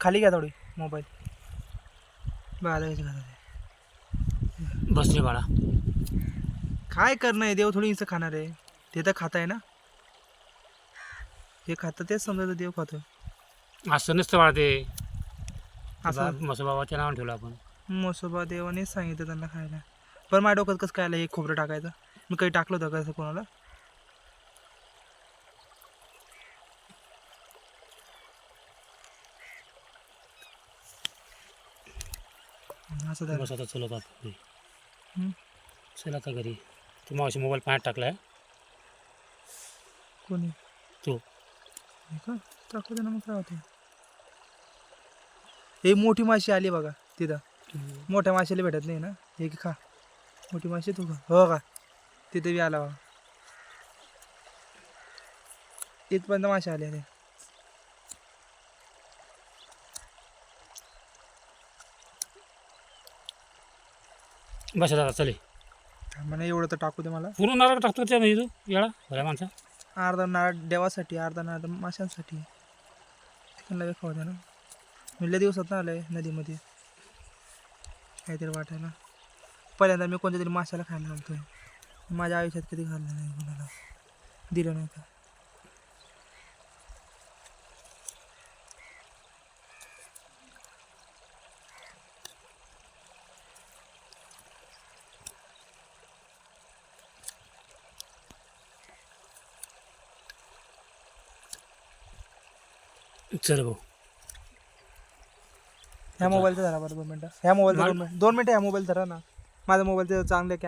खाली घ्या थोडी मोबाईल. बाळा बस रे बाळा. काय करणं आहे, देव थोडी इंच खाणार आहे. ते तर खाताय ना, हे खातं तेच समजायचं देव खातोय असं नसतं बाळा ते. असं. मसोबाबाच्या नावाने ठेवलं आपण. मसोबा देवानेच सांगितलं त्यांना खायला. पण माझ्या डोक्यात कसं काय आलं हे खोबरं टाकायचं. मी काही टाकलं होतं का असं कोणाला? असं झालं. बस आता चलत आता घरी. हं? चल आता घरी. तू मावशी मोबाईल पाण्यात टाकलाय. कोणी तू हे का टाकू दे ना, मग काय होतं. हे मोठी माशी आली बघा तिथं. मोठ्या माशीला भेटत नाही ना, हे खा. मोठी माशी तू खा. हो का, तिथे बी आला बघा. इथपर्यंत मासे आले ते. बस आता चले. म्हणे एवढं तर टाकू दे मला. पूर्ण नारळ टाकतो त्यामध्ये तू येळा भल्या माणसा. अर्धा नारळ देवासाठी, अर्धा नारळ माशांसाठी. त्यांना बी खाऊ द्या ना. मी लय दिवसात ना आलंय नदीमध्ये काहीतरी वाटायला. पहिल्यांदा मी कोणत्या तरी माशाला खायला घालतोय. माझ्या आयुष्यात कधी खाल्लं नाही, कोणाला दिलं नाही का. चल भाऊ. ह्या मोबाईलचं धरा बरं 2 मिनटं. ह्या मोबाईलचं 2 मिनटं, 2 मिनटं ह्या मोबाईल धरा ना. माझा मोबाईलचं चांगलं कॅमेरा